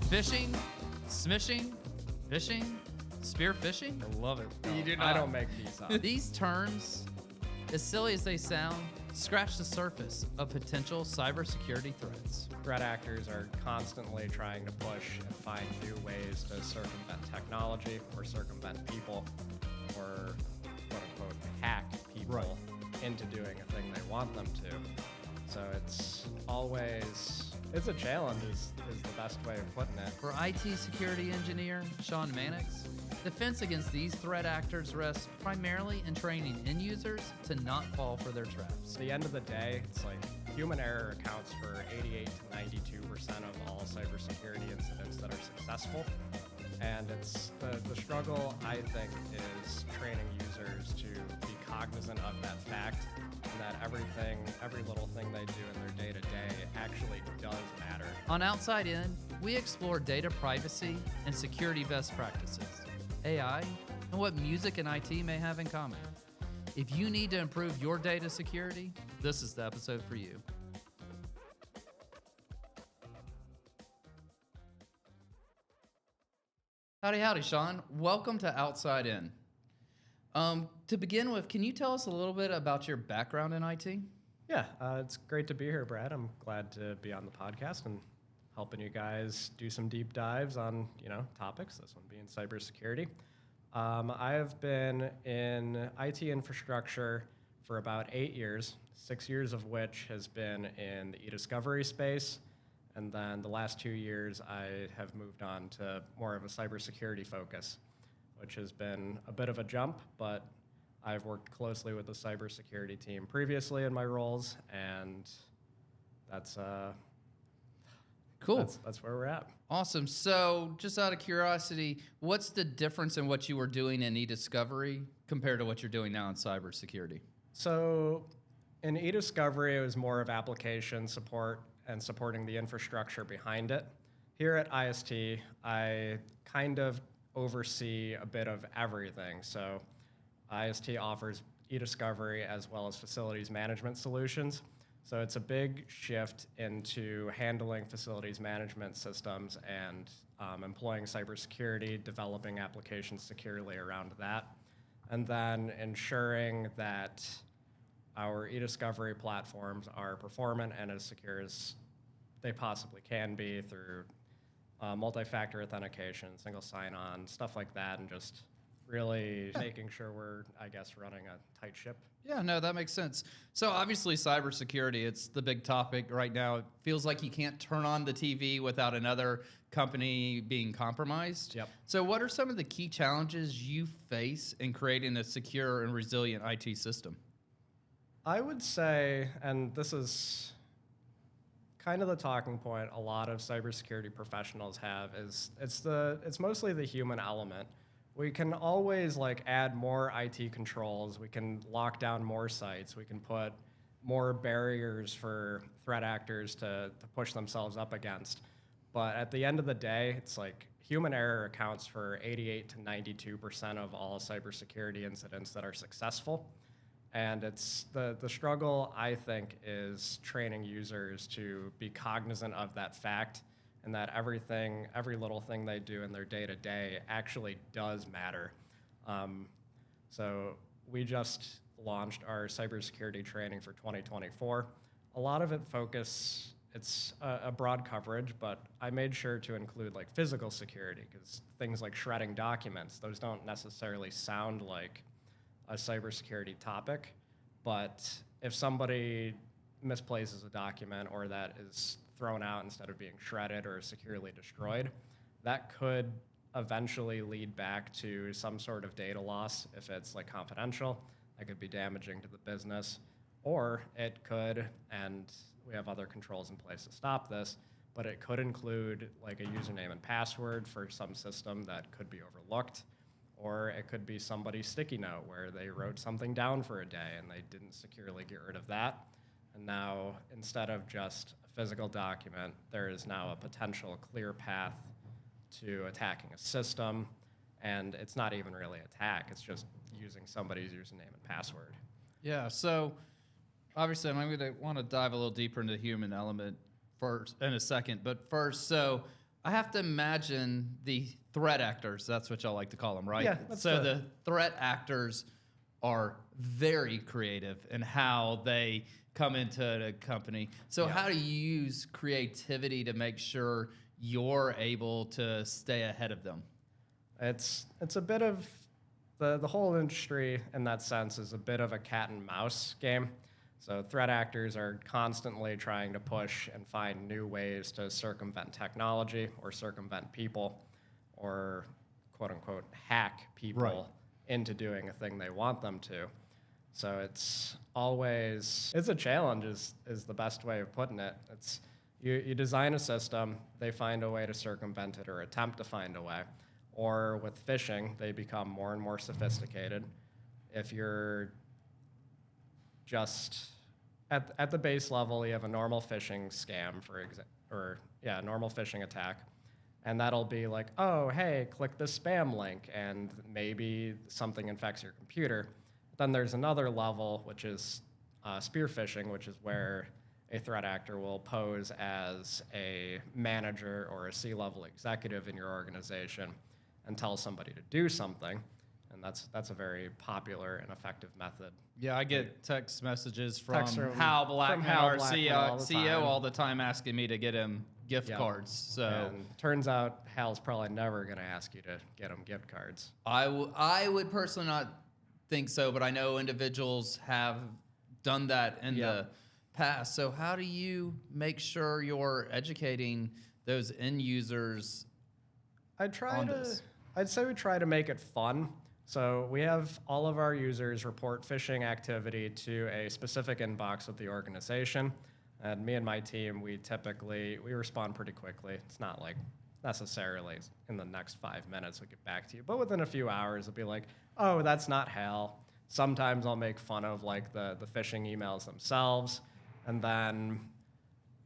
Phishing, smishing, phishing, spear phishing. I love it. You do I not. don't make these up. These terms, as silly as they sound, scratch the surface of potential cybersecurity threats. Threat actors are constantly trying to push and find new ways to circumvent technology or circumvent people or quote unquote hack people into doing a thing they want them to. So it's a challenge is the best way of putting it. For IT security engineer Sean Mannix, defense against these threat actors rests primarily in training end users to not fall for their traps. At the end of the day, it's like human error accounts for 88 to 92% of all cybersecurity incidents that are successful. And it's the struggle, I think, is training users to be cognizant of that fact and that every little thing they do in their day-to-day actually does matter. On Outside In, we explore data privacy and security best practices, AI, and what music and IT may have in common. If you need to improve your data security, this is the episode for you. Howdy, Sean. Welcome to Outside In. To begin with, can you tell us a little bit about your background in IT? Yeah, it's great to be here, Brad. I'm glad to be on the podcast and helping you guys do some deep dives on, topics, this one being cybersecurity. I have been in IT infrastructure for about 8 years, 6 years of which has been in the e-discovery space. And then the last 2 years, I have moved on to more of a cybersecurity focus, which has been a bit of a jump, but I've worked closely with the cybersecurity team previously in my roles, and that's cool. That's where we're at. Awesome. So, just out of curiosity, what's the difference in what you were doing in e-discovery compared to what you're doing now in cybersecurity? So, in e-discovery, it was more of application support and supporting the infrastructure behind it. Here at IST, I kind of oversee a bit of everything. So IST offers e-discovery as well as facilities management solutions. So it's a big shift into handling facilities management systems and employing cybersecurity, developing applications securely around that, and then ensuring that our e-discovery platforms are performant and as secure as they possibly can be through multi-factor authentication, single sign-on, stuff like that, and just really making sure we're, running a tight ship. Yeah, no, that makes sense. So obviously cybersecurity, it's the big topic right now. It feels like you can't turn on the TV without another company being compromised. Yep. So what are some of the key challenges you face in creating a secure and resilient IT system? I would say, and this is kind of the talking point a lot of cybersecurity professionals have, is it's mostly the human element. We can always add more IT controls. We can lock down more sites. We can put more barriers for threat actors to push themselves up against. But at the end of the day, it's human error accounts for 88 to 92% of all cybersecurity incidents that are successful. And it's the struggle, I think, is training users to be cognizant of that fact and that every little thing they do in their day-to-day actually does matter. So we just launched our cybersecurity training for 2024. A lot of it's a broad coverage, but I made sure to include physical security, because things like shredding documents, those don't necessarily sound like a cybersecurity topic, but if somebody misplaces a document or that is thrown out instead of being shredded or securely destroyed, that could eventually lead back to some sort of data loss. If it's confidential, that could be damaging to the business, or it could, and we have other controls in place to stop this, but it could include a username and password for some system that could be overlooked. Or it could be somebody's sticky note where they wrote something down for a day and they didn't securely get rid of that. And now, instead of just a physical document, there is now a potential clear path to attacking a system. And it's not even really an attack. It's just using somebody's username and password. Yeah, so obviously I'm going to want to dive a little deeper into the human element first in a second. But first, so I have to imagine the threat actors, that's what y'all like to call them, right? Yeah, that's So the threat actors are very creative in how they come into the company. So how do you use creativity to make sure you're able to stay ahead of them? It's a bit of the whole industry in that sense is a bit of a cat and mouse game. So threat actors are constantly trying to push and find new ways to circumvent technology or circumvent people or quote unquote hack people into doing a thing they want them to. So it's a challenge is the best way of putting it. It's you design a system, they find a way to circumvent it or attempt to find a way. Or with phishing, they become more and more sophisticated. If you're just at the base level, you have a normal phishing scam, normal phishing attack, and that'll be like, oh, hey, click this spam link, and maybe something infects your computer. Then there's another level, which is spear phishing, which is where a threat actor will pose as a manager or a C-level executive in your organization and tell somebody to do something. And that's a very popular and effective method. Yeah, I get text messages from Texts Hal Blackman, our CEO, all all the time asking me to get him gift cards. So and turns out Hal's probably never going to ask you to get him gift cards. I would personally not think so, but I know individuals have done that in the past. So how do you make sure you're educating those end users I'd say we try to make it fun. So we have all of our users report phishing activity to a specific inbox of the organization. And me and my team, we respond pretty quickly. It's not like necessarily in the next 5 minutes we'll get back to you. But within a few hours, it'll be like, oh, that's not Hal. Sometimes I'll make fun of like the phishing emails themselves. And then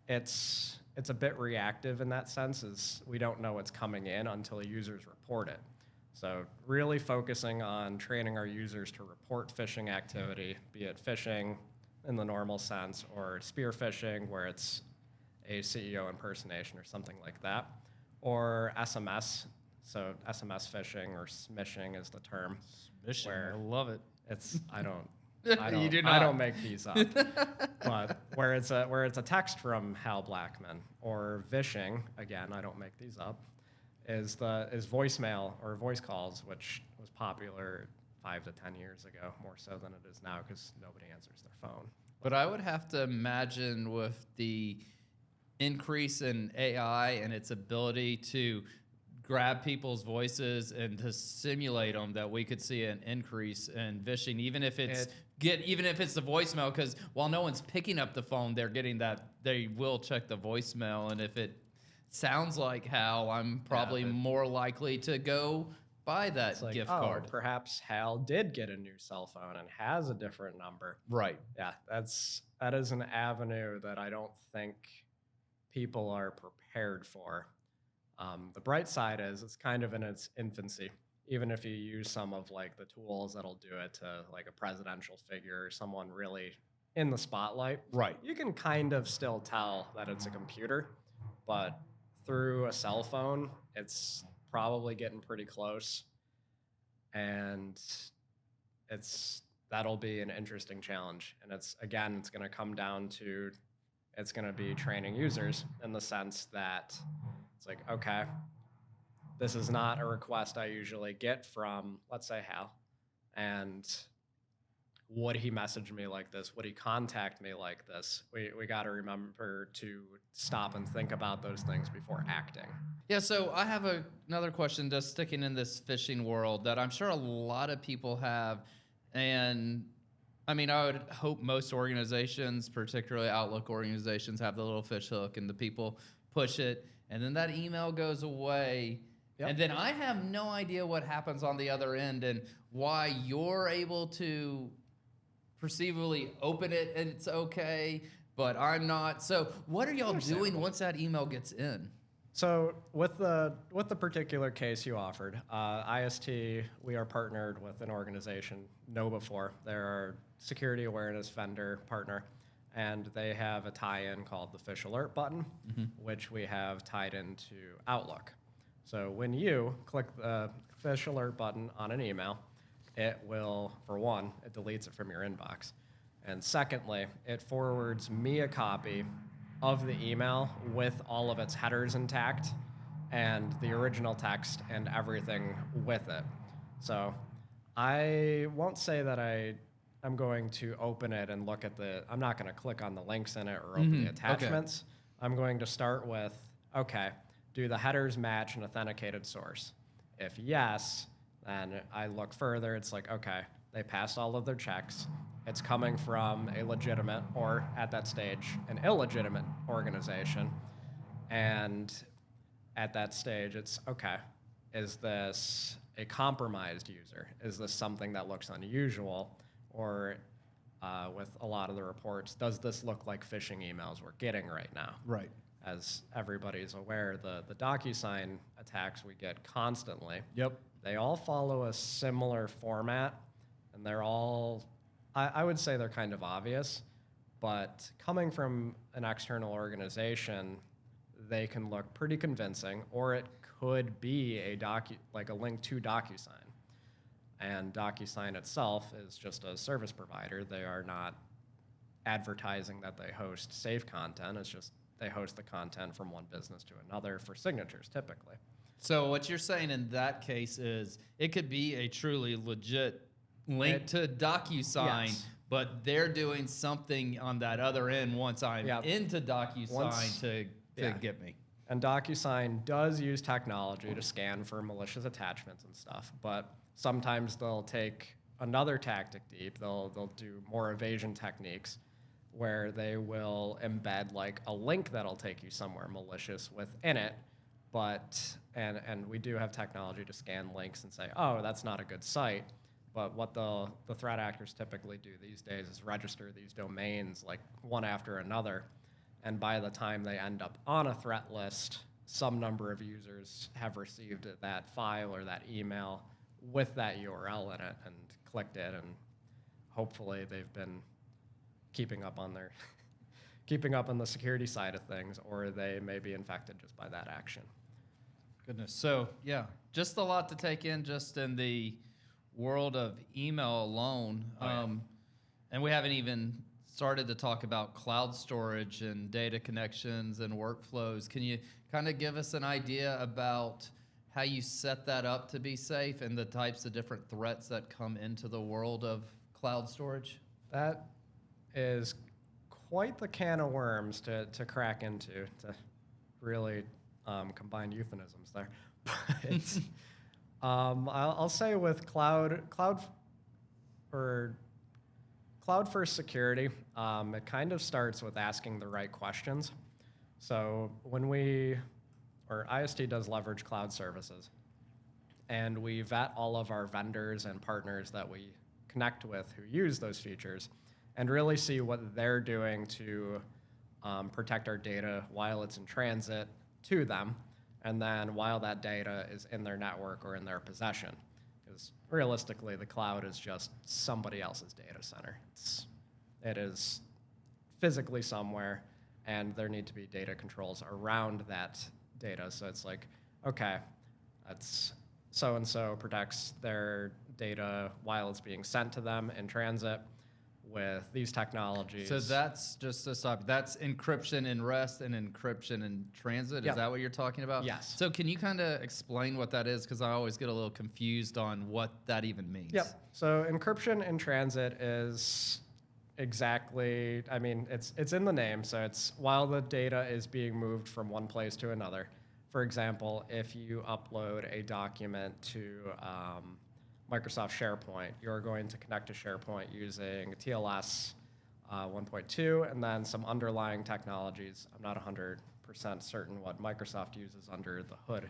it's a bit reactive in that sense, is we don't know what's coming in until users report it. So really focusing on training our users to report phishing activity, be it phishing in the normal sense or spear phishing where it's a CEO impersonation or something like that, or SMS. So SMS phishing or smishing is the term. Smishing, I love it. I don't You do not. I don't make these up. But where it's a text from Hal Blackman or vishing, again, I don't make these up, is voicemail or voice calls, which was popular 5 to 10 years ago, more so than it is now because nobody answers their phone. But I would have to imagine with the increase in AI and its ability to grab people's voices and to simulate them, that we could see an increase in vishing, even if it's the voicemail, because while no one's picking up the phone, they're getting that, they will check the voicemail, and if it sounds like Hal, I'm probably more likely to go buy that gift card. Perhaps Hal did get a new cell phone and has a different number. Right. Yeah, that is an avenue that I don't think people are prepared for. The bright side is it's kind of in its infancy. Even if you use some of like the tools that'll do it to like a presidential figure or someone really in the spotlight, right, you can kind of still tell that it's a computer, but through a cell phone, it's probably getting pretty close. And that'll be an interesting challenge. And it's going to come down to, it's going to be training users in the sense that it's like, okay, this is not a request I usually get from, let's say, Hal. And would he message me like this? Would he contact me like this? We got to remember to stop and think about those things before acting. Yeah, so I have another question, just sticking in this phishing world, that I'm sure a lot of people have. And I mean, I would hope most organizations, particularly Outlook organizations, have the little fish hook and the people push it, and then that email goes away. Yep. And then I have no idea what happens on the other end and why you're able to perceivably open it and it's okay, but I'm not. So what are y'all doing once that email gets in? So with the particular case you offered, IST, we are partnered with an organization, KnowBe4. They're our security awareness vendor partner. and they have a tie-in called the Fish Alert button, which we have tied into Outlook. So when you click the Fish Alert button on an email, it will, for one, it deletes it from your inbox. And secondly, it forwards me a copy of the email with all of its headers intact and the original text and everything with it. So I won't say that I'm going to open it and look at I'm not going to click on the links in it or open the attachments. Okay. I'm going to start with, okay, do the headers match an authenticated source? If yes, then I look further. It's like, okay, they passed all of their checks. It's coming from a legitimate, or at that stage, an illegitimate organization. And at that stage, it's, okay, is this a compromised user? Is this something that looks unusual? Or with a lot of the reports, does this look like phishing emails we're getting right now? Right. As everybody's aware, the DocuSign attacks we get constantly, Yep. they all follow a similar format, and they're all, I would say they're kind of obvious, but coming from an external organization, they can look pretty convincing, or it could be like a link to DocuSign. And DocuSign itself is just a service provider. They are not advertising that they host safe content. It's just they host the content from one business to another for signatures, typically. So what you're saying in that case is it could be a truly legit link to DocuSign, yes. but they're doing something on that other end once I'm into DocuSign to get me. And DocuSign does use technology to scan for malicious attachments and stuff, but sometimes they'll take another tactic deep. They'll do more evasion techniques where they will embed like a link that'll take you somewhere malicious within it. But, and we do have technology to scan links and say, oh, that's not a good site. But what the threat actors typically do these days is register these domains like one after another. And by the time they end up on a threat list, some number of users have received that file or that email with that URL in it and clicked it, and hopefully they've been keeping up on the security side of things, or they may be infected just by that action. Goodness. So yeah, just a lot to take in just in the world of email alone. And we haven't even started to talk about cloud storage and data connections and workflows. Can you kind of give us an idea about how you set that up to be safe and the types of different threats that come into the world of cloud storage? That is quite the can of worms to crack into, to really combine euphemisms there. But I'll say with cloud first security, it kind of starts with asking the right questions. So IST does leverage cloud services, and we vet all of our vendors and partners that we connect with who use those features and really see what they're doing to protect our data while it's in transit to them, and then while that data is in their network or in their possession. Because realistically, the cloud is just somebody else's data center. It is physically somewhere, and there need to be data controls around that data. So it's like, okay, that's so-and-so protects their data while it's being sent to them in transit with these technologies. So that's just to stop. That's encryption in rest and encryption in transit. Yep. Is that what you're talking about? Yes. So can you kind of explain what that is? Because I always get a little confused on what that even means. Yep. So encryption in transit is exactly, I mean, it's in the name. So it's while the data is being moved from one place to another. For example, if you upload a document to Microsoft SharePoint, you're going to connect to SharePoint using TLS 1.2 and then some underlying technologies. I'm not 100% certain what Microsoft uses under the hood,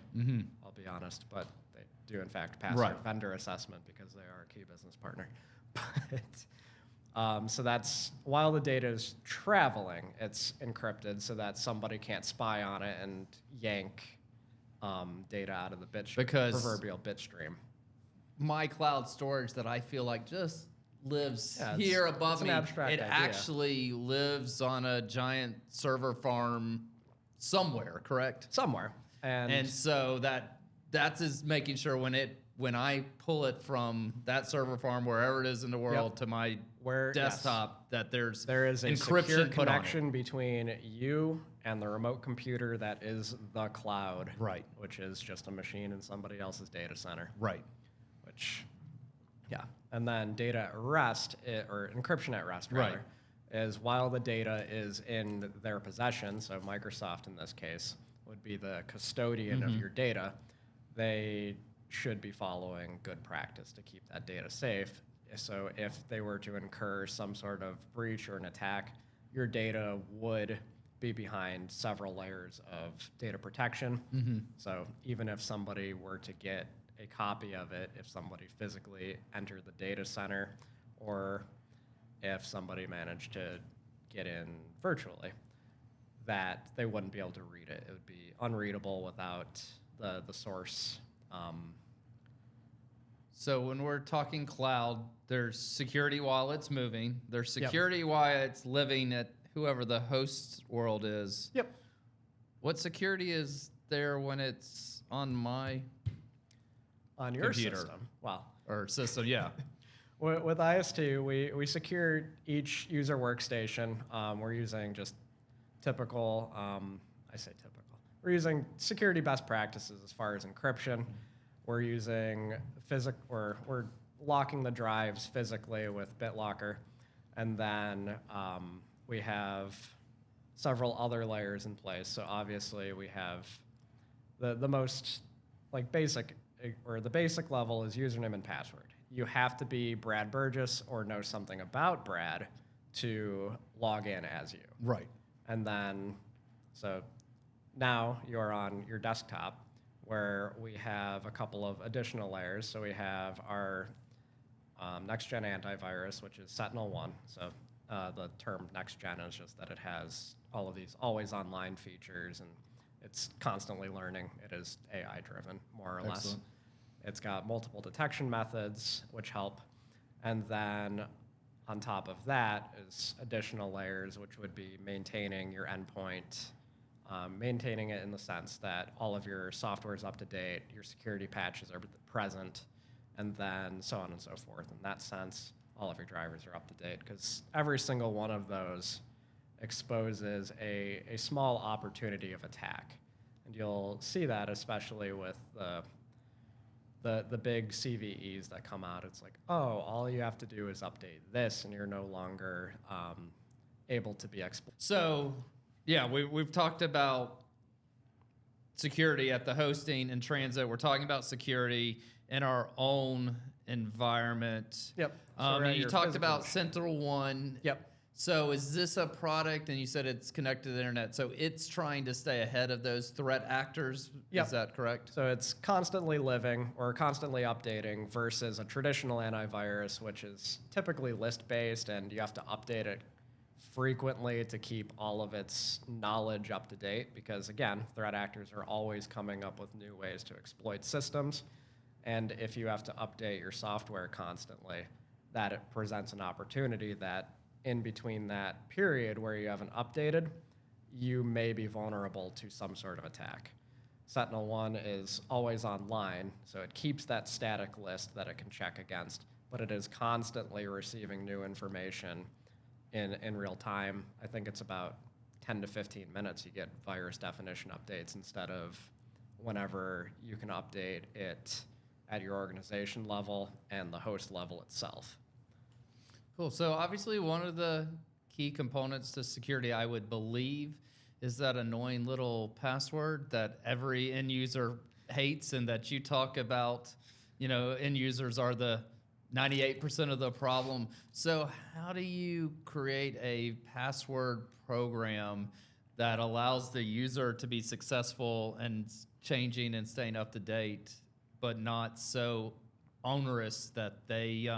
I'll be honest, but they do in fact pass our vendor assessment because they are a key business partner. But so that's, while the data is traveling, it's encrypted so that somebody can't spy on it and yank data out of the proverbial bit stream. My cloud storage that I feel like just lives Yeah, here it's above an me. abstract It idea. actually lives on a giant server farm somewhere, correct? Somewhere. And so that's is making sure when I pull it from that server farm wherever it is in the world to my desktop, that there is a encryption secure put on it. connection between you and the remote computer that is the cloud, Right. which is just a machine in somebody else's data center. Right. Which, yeah. And then data at rest, or encryption at rest, rather, is while the data is in their possession, so Microsoft in this case would be the custodian of your data, they should be following good practice to keep that data safe. So if they were to incur some sort of breach or an attack, your data would be behind several layers of data protection. So even if somebody were to get a copy of it, if somebody physically entered the data center, or if somebody managed to get in virtually, that they wouldn't be able to read it. It would be unreadable without the source. So when we're talking cloud, there's security while it's moving. There's security while it's living at whoever the host world is. Yep. What security is there when it's on my On your computer? system. Wow. Or system? Yeah. With IS2, we secure each user workstation. We're using just typical, I say typical. We're using security best practices as far as encryption. We're using we're locking the drives physically with BitLocker. And then we have several other layers in place. So obviously we have the most basic, or the basic level is username and password. You have to be Brad Burgess or know something about Brad to log in as you. Right. And then, so now you're on your desktop where we have a couple of additional layers. So we have our next-gen antivirus, which is Sentinel-1. So the term next-gen is just that it has all of these always online features, and it's constantly learning. It is AI-driven, more or less. It's got multiple detection methods, which help. And then on top of that is additional layers, which would be maintaining your endpoint, maintaining it in the sense that all of your software is up to date, your security patches are present, and then so on and so forth. In that sense, all of your drivers are up to date, because every single one of those exposes a small opportunity of attack. And you'll see that especially with the big CVEs that come out. It's like, oh, all you have to do is update this, and you're no longer able to be exploited. So, yeah, we've talked about security at the hosting and transit. We're talking about security in our own environment. Yep. And you talked about Sentinel-1. Yep. So is this a product, and you said it's connected to the internet, so it's trying to stay ahead of those threat actors? Yep. Is that correct? So it's constantly living or constantly updating versus a traditional antivirus, which is typically list-based, and you have to update it frequently to keep all of its knowledge up to date, because again, threat actors are always coming up with new ways to exploit systems. And if you have to update your software constantly, that it presents an opportunity that in between that period where you haven't updated, you may be vulnerable to some sort of attack. Sentinel-1 is always online, so it keeps that static list that it can check against, but it is constantly receiving new information in real time. I think it's about 10 to 15 minutes you get virus definition updates instead of whenever you can update it at your organization level and the host level itself. Cool. So obviously one of the key components to security, I would believe, is that annoying little password that every end user hates, and that you talk about, end users are the 98% of the problem. So how do you create a password program that allows the user to be successful and changing and staying up to date, but not so onerous that they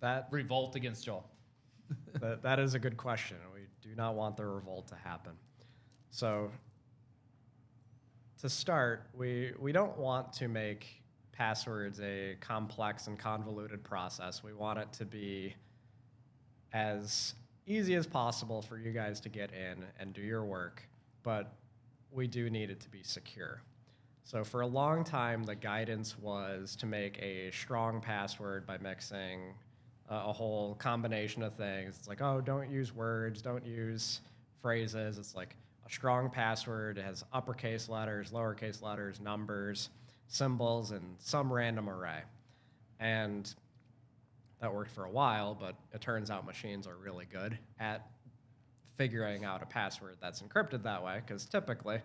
that revolt against y'all? That is a good question. We do not want the revolt to happen. So to start, we don't want to make passwords a complex and convoluted process. We want it to be as easy as possible for you guys to get in and do your work, but we do need it to be secure. So for a long time, the guidance was to make a strong password by mixing a whole combination of things. It's like, oh, don't use words, don't use phrases. It's like a strong password. It has uppercase letters, lowercase letters, numbers, symbols, and some random array. And that worked for a while, but it turns out machines are really good at figuring out a password that's encrypted that way, because typically,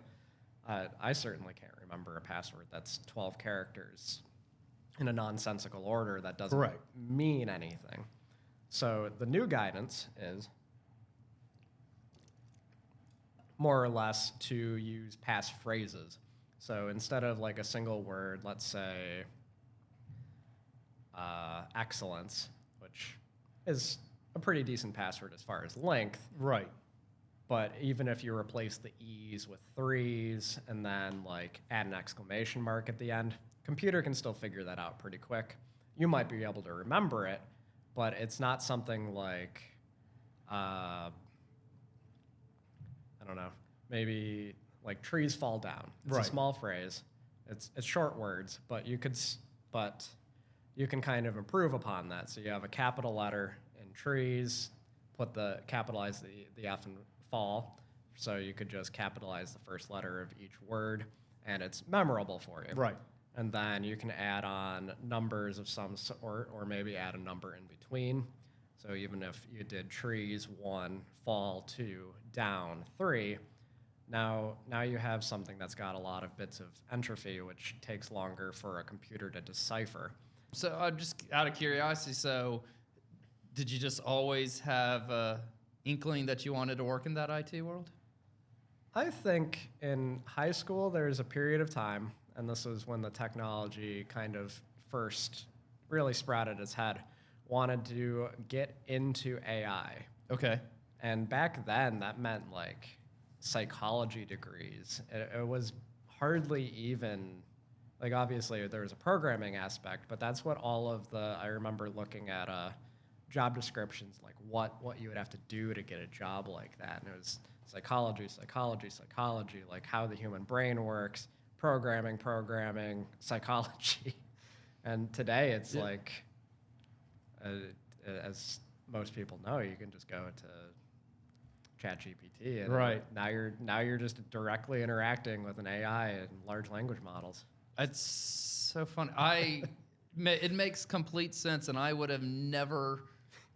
I certainly can't remember a password that's 12 characters in a nonsensical order that doesn't mean anything. So the new guidance is more or less to use passphrases. So instead of like a single word, let's say excellence, which is a pretty decent password as far as length. Right. But even if you replace the E's with 3s and then like add an exclamation mark at the end, computer can still figure that out pretty quick. You might be able to remember it, but it's not something like, I don't know, maybe like trees fall down. It's a small phrase. It's short words, but you can kind of improve upon that. So you have a capital letter in trees, capitalize the F in fall. So you could just capitalize the first letter of each word, and it's memorable for you. Right. And then you can add on numbers of some sort, or maybe add a number in between. So even if you did trees 1, fall 2, down 3, now you have something that's got a lot of bits of entropy, which takes longer for a computer to decipher. So just out of curiosity, so did you just always have a inkling that you wanted to work in that IT world? I think in high school there's a period of time, and this was when the technology kind of first really sprouted its head, wanted to get into AI. Okay. And back then that meant like psychology degrees. It was hardly even, like obviously there was a programming aspect, but that's what I remember looking at job descriptions, like what you would have to do to get a job like that. And it was psychology, like how the human brain works, programming, psychology. And today it's like, as most people know, you can just go to ChatGPT, and now you're just directly interacting with an AI and large language models. It's so funny. It makes complete sense, and I would have never,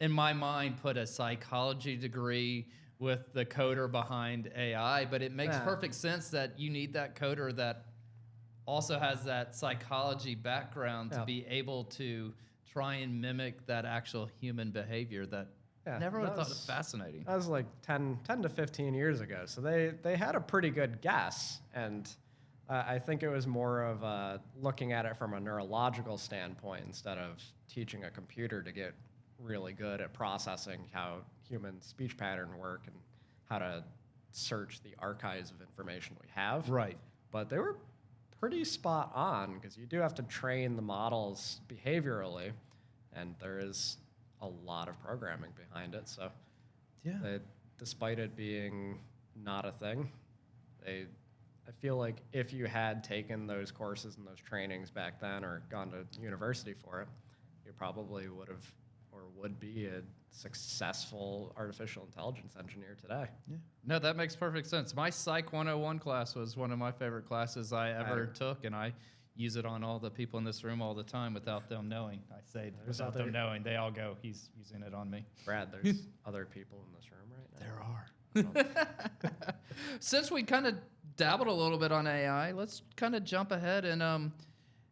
in my mind, put a psychology degree with the coder behind AI. But it makes perfect sense that you need that coder that also has that psychology background to be able to try and mimic that actual human behavior that. Never would have thought it was fascinating. That was like 10 to 15 years ago. So they had a pretty good guess. And I think it was more of looking at it from a neurological standpoint instead of teaching a computer to get really good at processing how human speech pattern work and how to search the archives of information we have. Right. But they were pretty spot on, because you do have to train the models behaviorally, and there is a lot of programming behind it. So despite it being not a thing, I feel like if you had taken those courses and those trainings back then or gone to university for it, you probably would have or would be a successful artificial intelligence engineer today. Yeah. No, that makes perfect sense. My Psych 101 class was one of my favorite classes I ever took, and I use it on all the people in this room all the time without them knowing. I say without them knowing. They all go, he's using it on me. Brad, there's other people in this room right now. There are. Since we kind of dabbled a little bit on AI, let's kind of jump ahead. And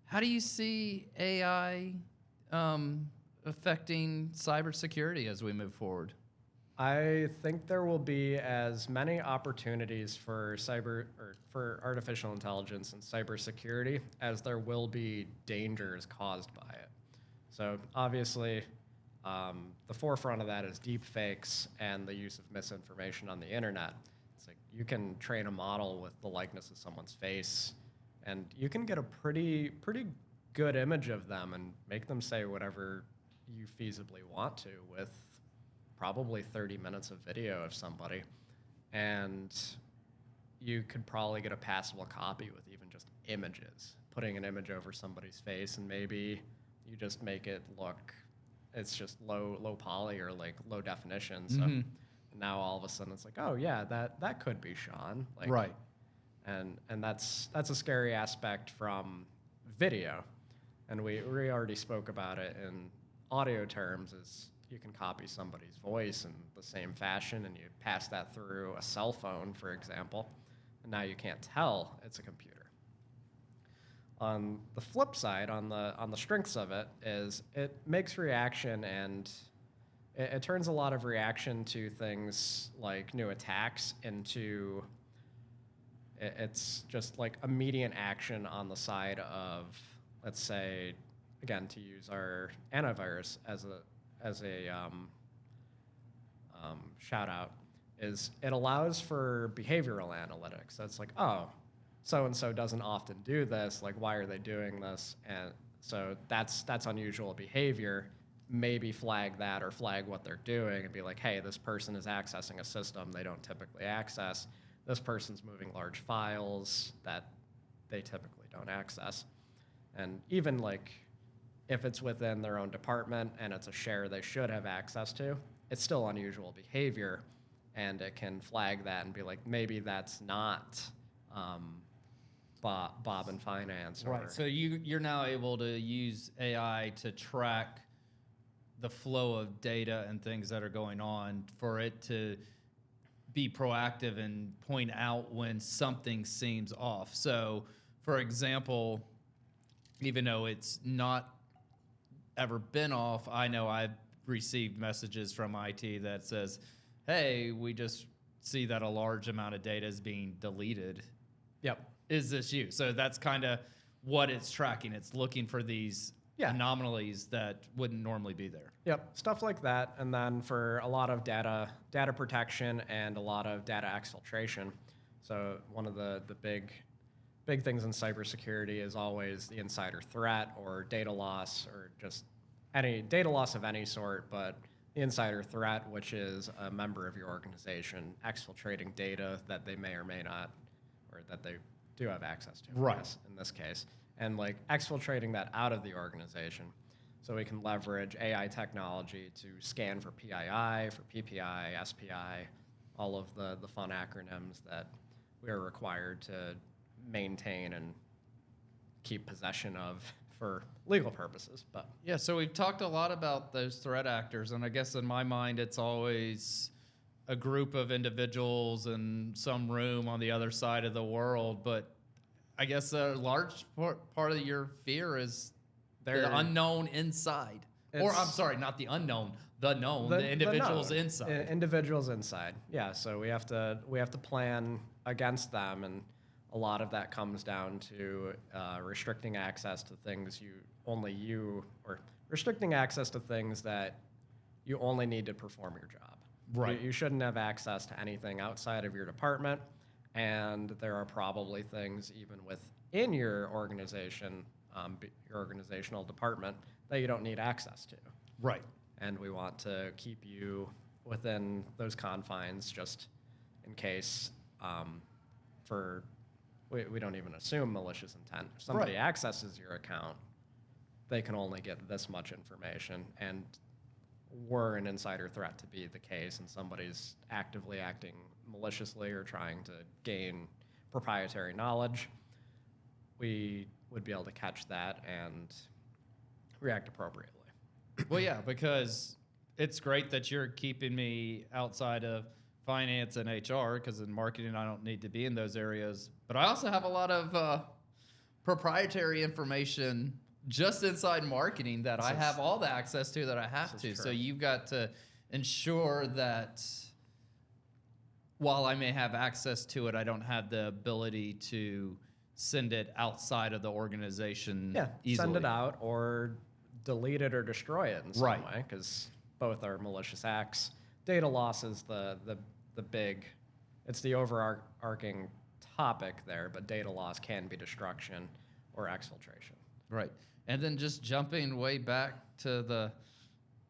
how do you see AI affecting cybersecurity as we move forward? I think there will be as many opportunities for artificial intelligence and cybersecurity as there will be dangers caused by it. So obviously, the forefront of that is DeepFakes and the use of misinformation on the internet. It's like you can train a model with the likeness of someone's face, and you can get a pretty good image of them and make them say whatever you feasibly want to with probably 30 minutes of video of somebody. And you could probably get a passable copy with even just images, putting an image over somebody's face, and maybe you just make it look, it's just low poly or like low definition. So now all of a sudden it's like, oh yeah, that could be Sean. Like, Right. And that's a scary aspect from video. And we already spoke about it in audio terms, is you can copy somebody's voice in the same fashion and you pass that through a cell phone, for example, and now you can't tell it's a computer. On the flip side, on the strengths of it, is it makes reaction, and it turns a lot of reaction to things like new attacks into, it's just like immediate action on the side of, let's say, again, to use our antivirus as a shout out, is it allows for behavioral analytics. So it's like, oh, so-and-so doesn't often do this, like why are they doing this? And so that's unusual behavior. Maybe flag that or flag what they're doing and be like, hey, this person is accessing a system they don't typically access. This person's moving large files that they typically don't access. And even like if it's within their own department and it's a share they should have access to, it's still unusual behavior, and it can flag that and be like, maybe that's not Bob in finance. Right. So you're now able to use AI to track the flow of data and things that are going on for it to be proactive and point out when something seems off. So, for example, even though it's not ever been off, I know I've received messages from IT that says, hey, we just see that a large amount of data is being deleted. Yep. Is this you? So that's kind of what it's tracking. It's looking for these anomalies that wouldn't normally be there. Yep, stuff like that. And then for a lot of data protection and a lot of data exfiltration. So one of the big things in cybersecurity is always the insider threat or data loss, or just any data loss of any sort, but the insider threat, which is a member of your organization exfiltrating data that they may or may not, or that they do have access to, right, in this case, and like exfiltrating that out of the organization. So we can leverage AI technology to scan for PII, for PPI, SPI, all of the fun acronyms that we are required to maintain and keep possession of for legal purposes. But yeah, so we've talked a lot about those threat actors, and I guess in my mind it's always a group of individuals in some room on the other side of the world. But I guess a large part of your fear is the unknown inside. Or I'm sorry, not the unknown, the known, the individuals inside. Individuals inside. Yeah, so we have to plan against them, and a lot of that comes down to restricting access to things or restricting access to things that you only need to perform your job. Right. You shouldn't have access to anything outside of your department, and there are probably things even within your organization, your organizational department, that you don't need access to. Right. And we want to keep you within those confines, just in case we don't even assume malicious intent. If somebody accesses your account, they can only get this much information, and were an insider threat to be the case and somebody's actively acting maliciously or trying to gain proprietary knowledge, we would be able to catch that and react appropriately. Well, yeah, because it's great that you're keeping me outside of finance and HR, because in marketing I don't need to be in those areas. But I also have a lot of proprietary information just inside marketing that I have all the access to that I have to. So you've got to ensure that while I may have access to it, I don't have the ability to send it outside of the organization easily. Send it out or delete it or destroy it in some way, because both are malicious acts. Data loss is the big, it's the overarching topic there, but data loss can be destruction or exfiltration. Right. And then just jumping way back to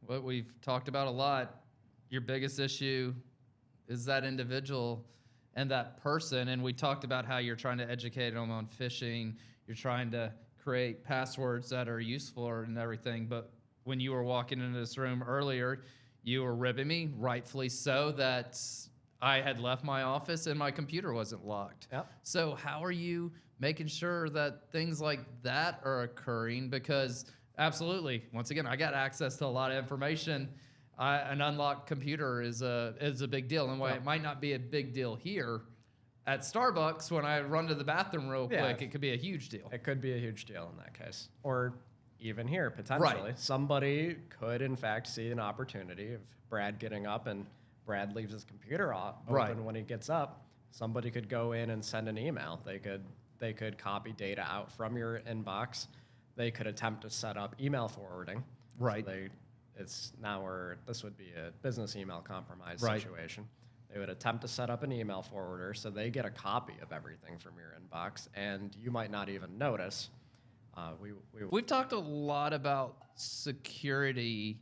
what we've talked about a lot, your biggest issue is that individual and that person. And we talked about how you're trying to educate them on phishing. You're trying to create passwords that are useful and everything. But when you were walking into this room earlier, you were ribbing me, rightfully so, that I had left my office and my computer wasn't locked. Yep. So how are you making sure that things like that are occurring? Because absolutely, once again, I got access to a lot of information. An unlocked computer is a big deal. And while it might not be a big deal here, at Starbucks, when I run to the bathroom real quick, it could be a huge deal. It could be a huge deal in that case. Or even here, potentially. Right. Somebody could, in fact, see an opportunity of Brad getting up and Brad leaves his computer open when he gets up. Somebody could go in and send an email. They could copy data out from your inbox. They could attempt to set up email forwarding. Right. So this would be a business email compromise Right. situation. They would attempt to set up an email forwarder so they get a copy of everything from your inbox, and you might not even notice. We've talked a lot about security,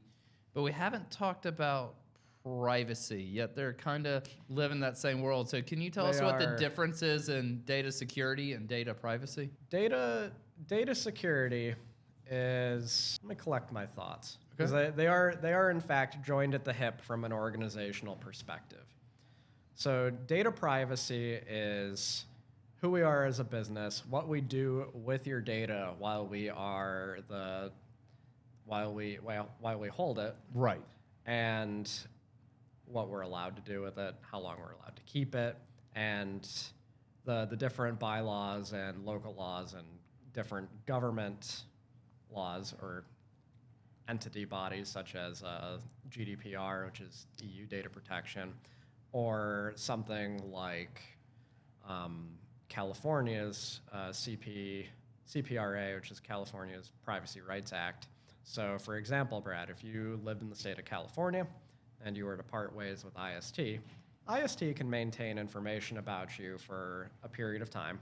but we haven't talked about privacy, yet they're kind of live in that same world. So can you tell us what the difference is in data security and data privacy? Data security is, let me collect my thoughts, because Okay. they are in fact joined at the hip from an organizational perspective. So data privacy is who we are as a business, what we do with your data while we hold it, Right. and what we're allowed to do with it, how long we're allowed to keep it, and the different bylaws and local laws and different government laws or entity bodies such as GDPR, which is EU data protection, or something like California's CPRA, which is California's Privacy Rights Act. So for example, Brad, if you lived in the state of California and you were to part ways with IST, IST can maintain information about you for a period of time.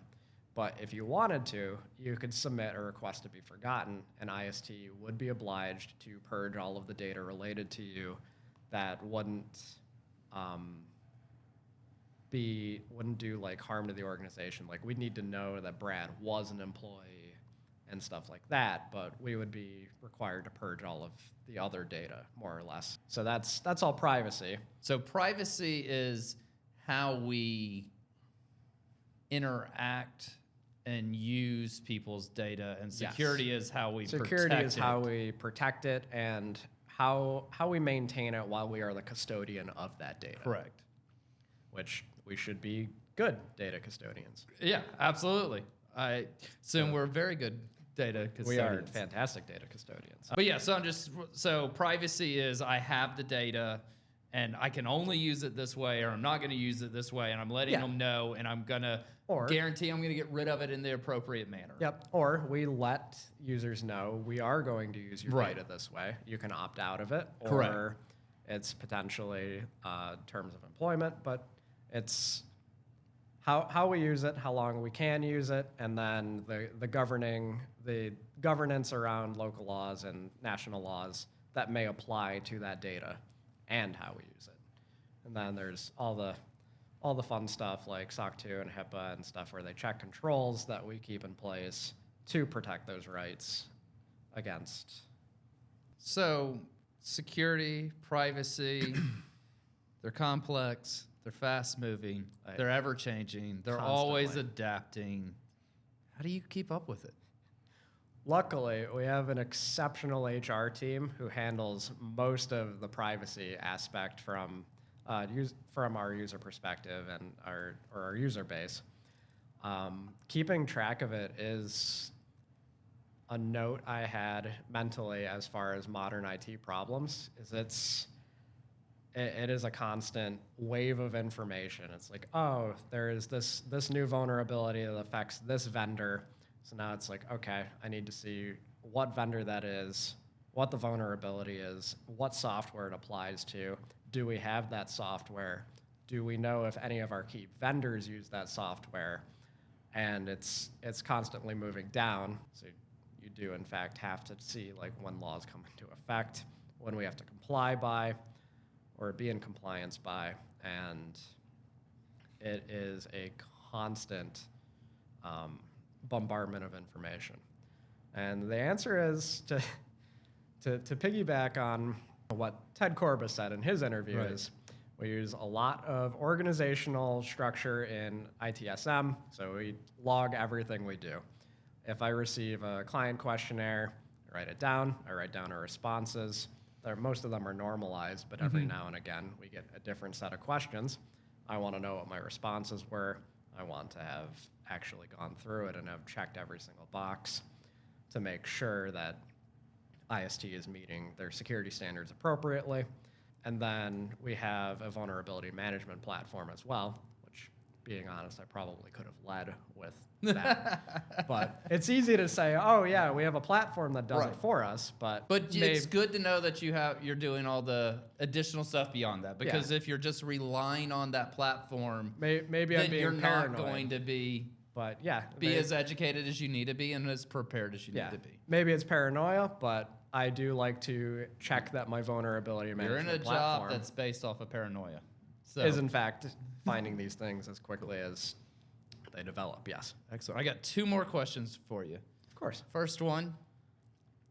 But if you wanted to, you could submit a request to be forgotten, and IST would be obliged to purge all of the data related to you that wouldn't do like harm to the organization. Like we'd need to know that Brad was an employee and stuff like that, but we would be required to purge all of the other data, more or less. So that's all privacy. So privacy is how we interact and use people's data, and security is how we protect it. Security is how we protect it and how we maintain it while we are the custodian of that data. Correct. Which we should be good data custodians. Yeah, absolutely. I assume we're very good data custodians. We are fantastic data custodians. But yeah, so privacy is I have the data and I can only use it this way, or I'm not going to use it this way, and I'm letting them know, and I'm going to guarantee I'm going to get rid of it in the appropriate manner. Yep. Or we let users know we are going to use your data this way. You can opt out of it, or it's potentially terms of employment, but it's how we use it, how long we can use it, and then the governance around local laws and national laws that may apply to that data and how we use it. And then there's all the fun stuff like SOC 2 and HIPAA and stuff where they check controls that we keep in place to protect those rights against. So security, privacy, they're complex, they're fast moving, they're ever changing, they're always adapting. How do you keep up with it? Luckily, we have an exceptional HR team who handles most of the privacy aspect from our user perspective and our user base. Keeping track of it is a note I had mentally as far as modern IT problems. It is a constant wave of information. It's like, oh, there is this new vulnerability that affects this vendor. So now it's like, okay, I need to see what vendor that is, what the vulnerability is, what software it applies to. Do we have that software? Do we know if any of our key vendors use that software? And it's constantly moving down. So you do in fact have to see like when laws come into effect, when we have to comply by or be in compliance by, and it is a constant bombardment of information. And the answer is to piggyback on what Ted Corbis said in his interview is we use a lot of organizational structure in ITSM, so we log everything we do. If I receive a client questionnaire, I write it down, I write down our responses. Most of them are normalized, but every now and again we get a different set of questions. I want to know what my responses were. I want to have actually gone through it and have checked every single box to make sure that IST is meeting their security standards appropriately. And then we have a vulnerability management platform as well, which, being honest, I probably could have led with that. But it's easy to say, oh yeah, we have a platform that does it for us, but it's good to know that you're doing all the additional stuff beyond that, because if you're just relying on that platform, maybe then I'm being you're paranoid. not going to be as educated as you need to be and as prepared as you need to be. Maybe it's paranoia, but I do like to check that my vulnerability management You're in a platform job that's based off of paranoia. So is in fact finding these things as quickly as they develop. Yes. Excellent. I got 2 more questions for you. Of course. First one.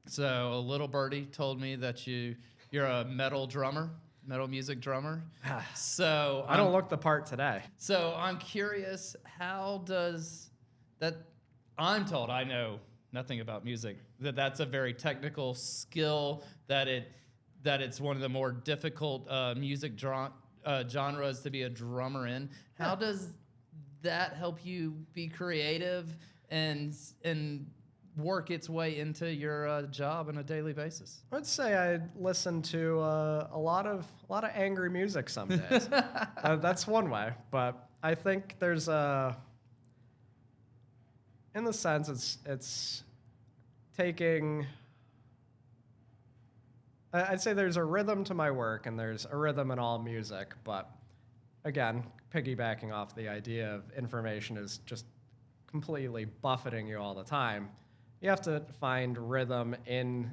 So a little birdie told me that you're a metal music drummer. So I don't look the part today. So I'm curious, how does that? I'm told, I know nothing about music, that's a very technical skill, that it's one of the more difficult music genres to be a drummer in. How does that help you be creative and work its way into your job on a daily basis? I'd say I listen to a lot of angry music some days. That's one way, but I think there's in the sense it's taking. I'd say there's a rhythm to my work and there's a rhythm in all music, but again, piggybacking off the idea of information is just completely buffeting you all the time. You have to find rhythm in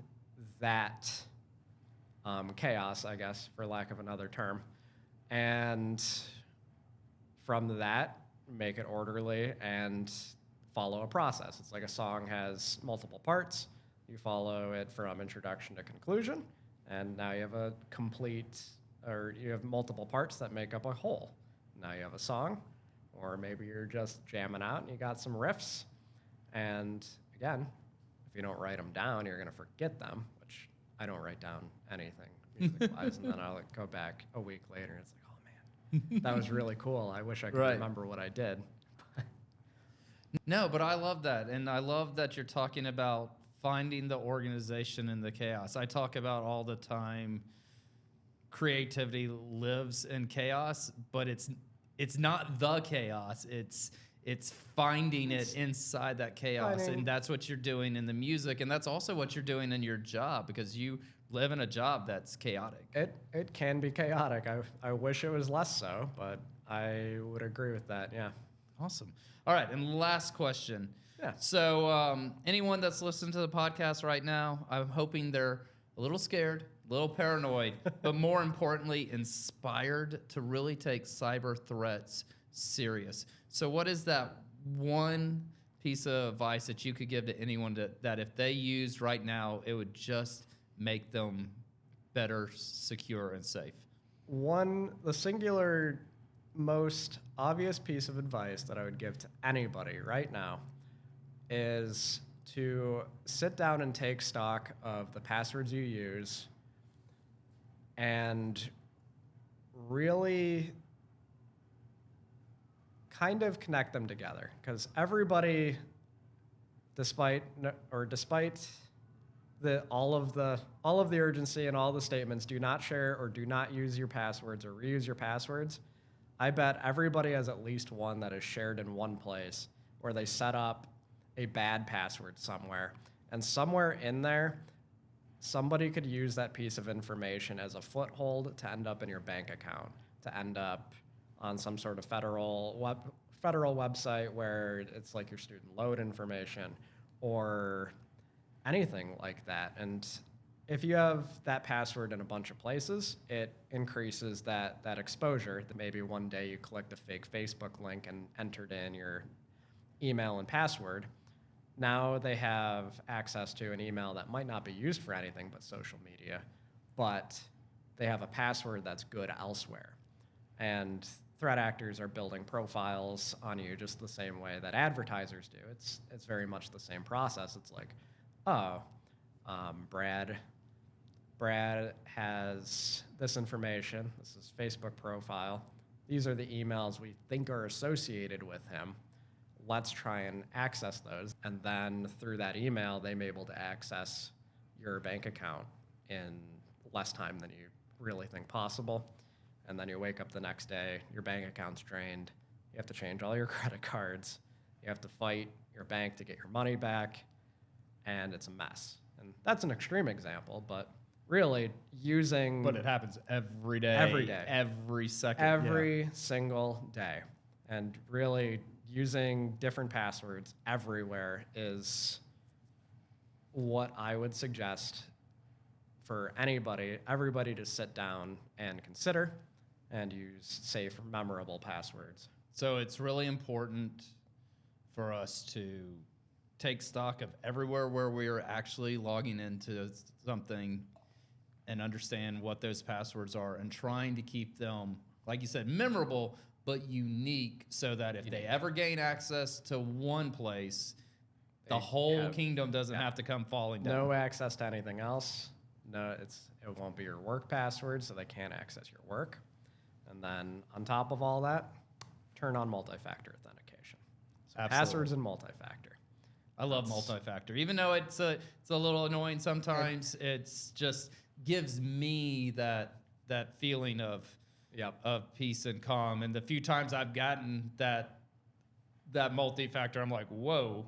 that chaos, I guess, for lack of another term. And from that, make it orderly and follow a process. It's like a song has multiple parts. You follow it from introduction to conclusion, and now you have a complete, or you have multiple parts that make up a whole. Now you have a song, or maybe you're just jamming out and you got some riffs. And again, if you don't write them down, you're going to forget them, which I don't write down anything music-wise. And then I'll go back a week later and it's like, oh man, that was really cool. I wish I could remember what I did. No, but I love that. And I love that you're talking about finding the organization in the chaos. I talk about all the time, creativity lives in chaos, but it's not the chaos. It's finding it inside that chaos, and that's what you're doing in the music, and that's also what you're doing in your job, because you live in a job that's chaotic. It can be chaotic. I wish it was less so, but I would agree with that. Yeah. Awesome. All right, and last question. Yeah. So anyone that's listening to the podcast right now, I'm hoping they're a little scared, a little paranoid, but more importantly, inspired to really take cyber threats serious. So what is that one piece of advice that you could give to anyone that if they used right now, it would just make them better, secure, and safe? The singular most obvious piece of advice that I would give to anybody right now is to sit down and take stock of the passwords you use and really kind of connect them together, because everybody, despite all of the urgency and all the statements, do not share or do not use your passwords or reuse your passwords. I bet everybody has at least one that is shared in one place where they set up a bad password somewhere, and somewhere in there, somebody could use that piece of information as a foothold to end up in your bank account, to end up on some sort of federal website where it's like your student loan information, or anything like that. And if you have that password in a bunch of places, it increases that exposure that maybe one day you clicked a fake Facebook link and entered in your email and password. Now they have access to an email that might not be used for anything but social media, but they have a password that's good elsewhere. And threat actors are building profiles on you just the same way that advertisers do. It's very much the same process. It's like, oh, Brad has this information. This is Facebook profile. These are the emails we think are associated with him. Let's try and access those. And then through that email, they may be able to access your bank account in less time than you really think possible. And then you wake up the next day, your bank account's drained. You have to change all your credit cards. You have to fight your bank to get your money back. And it's a mess. And that's an extreme example, but really using... But it happens every day. Every day. Every second. Every single day. And really using different passwords everywhere is what I would suggest for everybody to sit down and consider and use safe, memorable passwords. So it's really important for us to take stock of everywhere where we are actually logging into something and understand what those passwords are and trying to keep them, like you said, memorable, but unique so that if they ever gain access to one place, the whole kingdom doesn't have to come falling down. No access to anything else. No, it won't be your work password, so they can't access your work. And then on top of all that, turn on multi-factor authentication. So passwords and multi-factor. I love multi-factor. Even though it's a little annoying sometimes, it's just gives me that feeling of peace and calm. And the few times I've gotten that multi-factor, I'm like, whoa.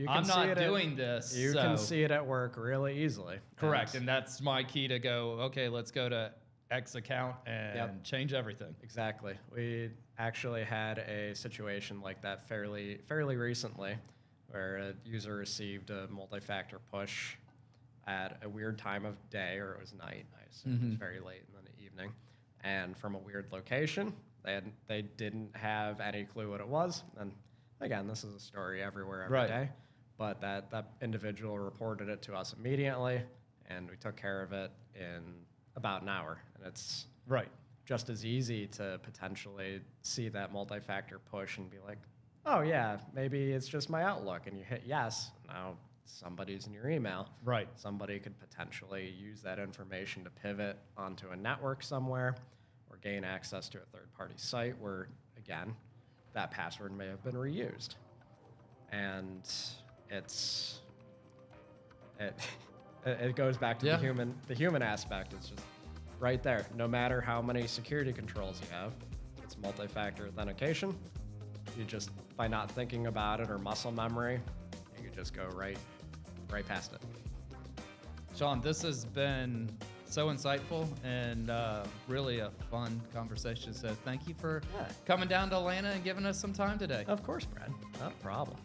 I'm not doing this. You can see it at work really easily. Correct, and that's my key to go, okay, let's go to X account and change everything. Exactly. We actually had a situation like that fairly recently where a user received a multi-factor push at a weird time of day, or it was night, I assume. It was very late in the evening, and from a weird location. They didn't have any clue what it was, and again, this is a story everywhere every day, but that individual reported it to us immediately, and we took care of it in about an hour. And it's just as easy to potentially see that multi-factor push and be like, oh yeah, maybe it's just my Outlook, and you hit yes. Now somebody's in your email. Right. Somebody could potentially use that information to pivot onto a network somewhere or gain access to a third-party site where, again, that password may have been reused. And it goes back to the human aspect. It's just right there. No matter how many security controls you have, it's multi-factor authentication. You just, by not thinking about it or muscle memory, you could just go right past it. Sean, this has been so insightful and really a fun conversation. So thank you for coming down to Atlanta and giving us some time today. Of course, Brad. Not a problem.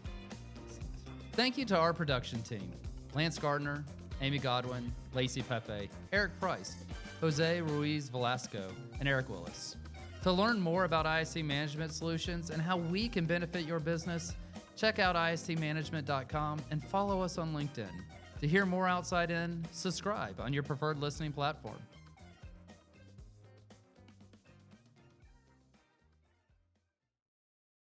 Thank you to our production team, Lance Gardner, Amy Godwin, Lacey Pepe, Eric Price, Jose Ruiz Velasco, and Eric Willis. To learn more about ISC Management Solutions and how we can benefit your business, check out istmanagement.com and follow us on LinkedIn. To hear more Outside In, subscribe on your preferred listening platform.